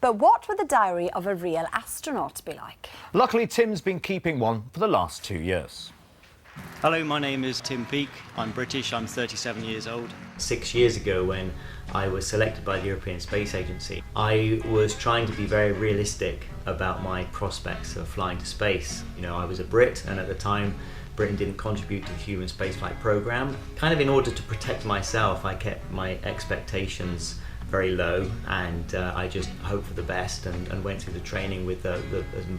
But what would the diary of a real astronaut be like? Luckily, Tim's been keeping one for the last 2 years. Hello, my name is Tim Peake. I'm British, I'm 37 years old. 6 years ago, when I was selected by the European Space Agency, I was trying to be very realistic about my prospects of flying to space. You know, I was a Brit, and at the time Britain didn't contribute to the human spaceflight program. Kind of in order to protect myself, I kept my expectations very low, and I just hoped for the best and went through the training with the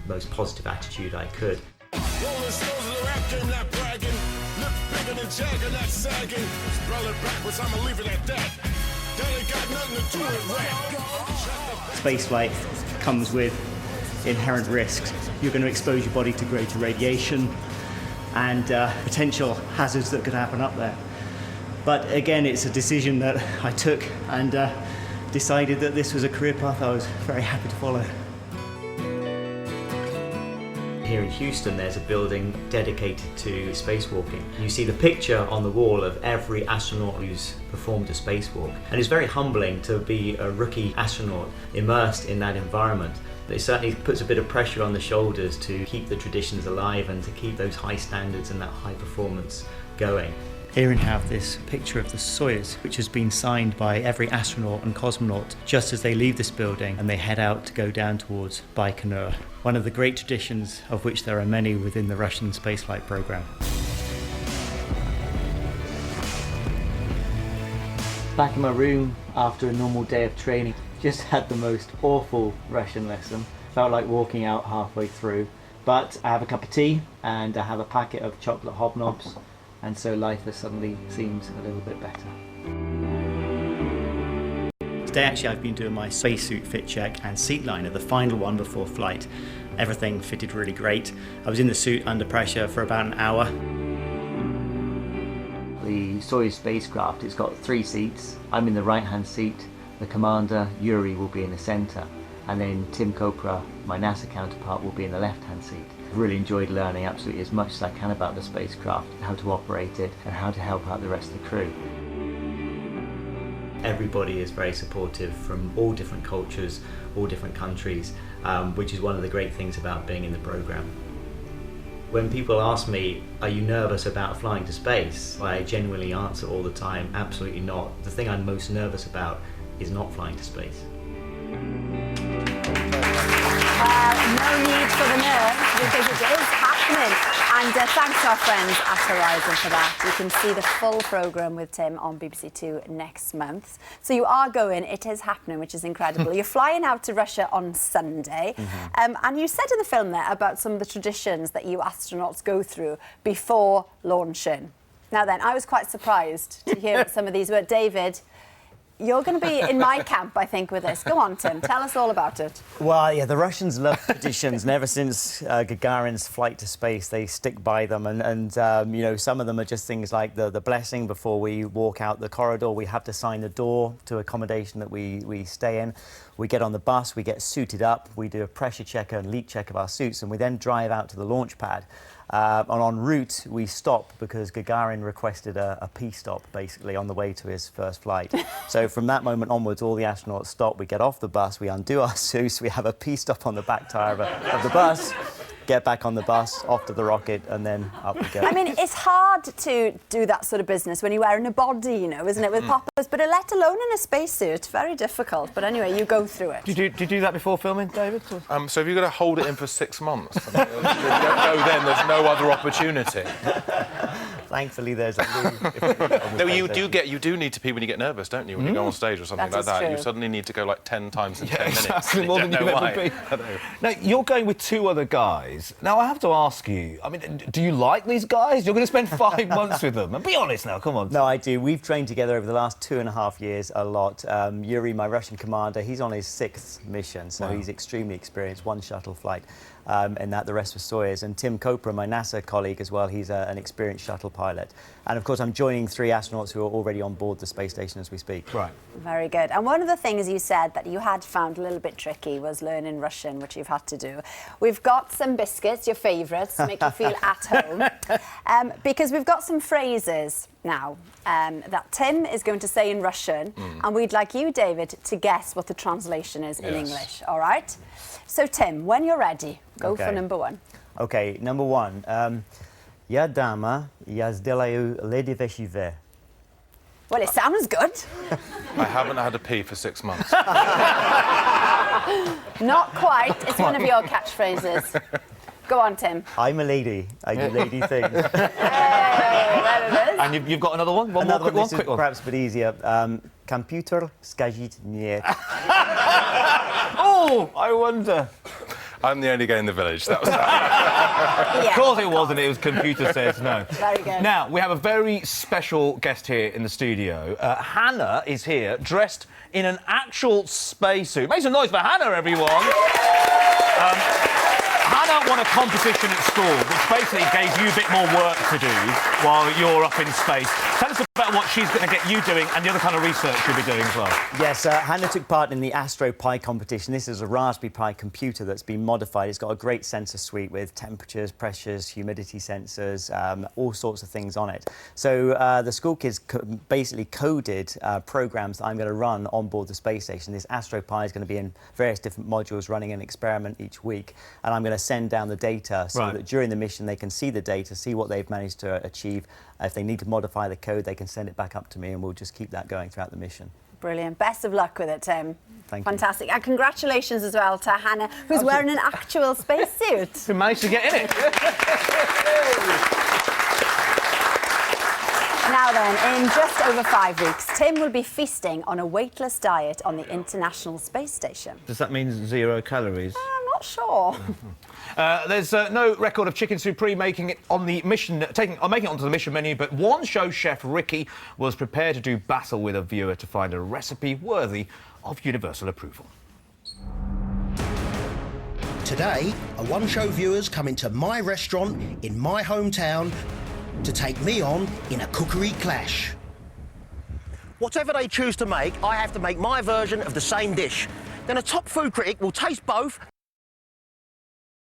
most positive attitude I could. Rolling stones of the rap game, not bragging. Look bigger than Jagger, not sagging. Spell it backwards, I'ma leave it at that. That ain't got nothing to do with rap. Spaceflight comes with inherent risks. You're going to expose your body to greater radiation and potential hazards that could happen up there. But again, it's a decision that I took and decided that this was a career path I was very happy to follow. Here in Houston, there's a building dedicated to spacewalking. You see the picture on the wall of every astronaut who's performed a spacewalk. And it's very humbling to be a rookie astronaut immersed in that environment. It certainly puts a bit of pressure on the shoulders to keep the traditions alive and to keep those high standards and that high performance going. Here we have this picture of the Soyuz, which has been signed by every astronaut and cosmonaut just as they leave this building and they head out to go down towards Baikonur, one of the great traditions of which there are many within the Russian spaceflight program. Back in my room after a normal day of training, just had the most awful Russian lesson. Felt like walking out halfway through, but I have a cup of tea and I have a packet of chocolate hobnobs. And so life has suddenly seemed a little bit better. Today actually I've been doing my spacesuit fit check and seat liner, the final one before flight. Everything fitted really great. I was in the suit under pressure for about an hour. The Soyuz spacecraft, it's got 3 seats. I'm in the right-hand seat. The commander, Yuri, will be in the center. And then Tim Kopra, my NASA counterpart, will be in the left-hand seat. I've really enjoyed learning absolutely as much as I can about the spacecraft, how to operate it, and how to help out the rest of the crew. Everybody is very supportive from all different cultures, all different countries, which is one of the great things about being in the program. When people ask me, are you nervous about flying to space? I genuinely answer all the time, absolutely not. The thing I'm most nervous about is not flying to space. No need for the nerves, because it is happening. And thanks to our friends at Horizon for that. You can see the full programme with Tim on BBC Two next month. So you are going, it is happening, which is incredible. You're flying out to Russia on Sunday. And you said in the film there about some of the traditions that you astronauts go through before launching. Now then, I was quite surprised to hear what some of these were. David, you're going to be in my camp, I think, with this. Go on, Tim. Tell us all about it. Well, yeah, the Russians love traditions, and ever since Gagarin's flight to space, they stick by them. And you know, some of them are just things like the blessing before we walk out the corridor. We have to sign the door to accommodation that we stay in. We get on the bus, we get suited up, we do a pressure check and leak check of our suits, and we then drive out to the launch pad. And en route, we stop because Gagarin requested a pee stop, basically, on the way to his first flight. So from that moment onwards, all the astronauts stop, we get off the bus, we undo our suits, we have a pee stop on the back tyre of the bus, get back on the bus, off to the rocket, and then up we go. I mean, it's hard to do that sort of business when you're wearing a body, you know, isn't it, with poppers? But let alone in a spacesuit, very difficult. But anyway, you go through it. Did you do that before filming, David? So have you got to hold it in for 6 months? I mean, if you don't go then, there's no other opportunity. Thankfully, there's a No, you do need to pee when you get nervous, don't you? When you go on stage or something That like is that, true. you suddenly need to go like 10 times in 10 minutes. Exactly, You more don't than know you've why. ever been. Now, you're going with 2 other guys. Now, I have to ask you, I mean, do you like these guys? You're going to spend 5 months with them. And be honest now, come on. No, I do. We've trained together over the last 2.5 years a lot. Yuri, my Russian commander, he's on his 6th mission, so he's extremely experienced, 1 shuttle flight, and that the rest was Soyuz. And Tim Kopra, my NASA colleague as well, he's an experienced shuttle pilot. pilot. And of course, I'm joining 3 astronauts who are already on board the space station as we speak. Right. Very good. And one of the things you said that you had found a little bit tricky was learning Russian, which you've had to do. We've got some biscuits, your favourites, to make you feel at home. Because we've got some phrases now that Tim is going to say in Russian, and we'd like you, David, to guess what the translation is in English, all right? So, Tim, when you're ready, go for number 1. Okay, number 1. Я дама, я сделаю леди вещеве. Well, it sounds good. I haven't had a pee for 6 months. Not quite. It's one of your catchphrases. Go on, Tim. I'm a lady. I do lady things. Hey, there it is. And you've got another one? Another One this quick is one. perhaps a bit easier. Computer skazit нет. Oh, I wonder. I'm the only guy in the village. That was Of course it wasn't. It was computer says no. Very good. Now, we have a very special guest here in the studio. Hannah is here, dressed in an actual spacesuit. Make some noise for Hannah, everyone. Hannah won a competition at school, which basically gave you a bit more work to do while you're up in space. Tell us about what she's going to get you doing and the other kind of research you'll be doing as well. Yes, Hannah took part in the Astro Pi competition. This is a Raspberry Pi computer that's been modified. It's got a great sensor suite with temperatures, pressures, humidity sensors, all sorts of things on it. So the school kids basically coded programs that I'm going to run on board the space station. This Astro Pi is going to be in various different modules running an experiment each week, and I'm going to send down the data so that during the mission they can see the data, see what they've managed to achieve. If they need to modify the code, they can send it back up to me, and we'll just keep that going throughout the mission. Brilliant. Best of luck with it, Tim. Thank you. Fantastic. And congratulations as well to Hannah, who's wearing an actual spacesuit. Who managed to get in it. Now then, in just over 5 weeks, Tim will be feasting on a weightless diet on the International Space Station. Does that mean 0 calories? I'm not sure. There's no record of Chicken Supreme making it on the mission, making it onto the mission menu, but one show chef Ricky was prepared to do battle with a viewer to find a recipe worthy of universal approval. Today, a One Show viewers come into my restaurant in my hometown to take me on in a cookery clash. Whatever they choose to make, I have to make my version of the same dish. Then a top food critic will taste both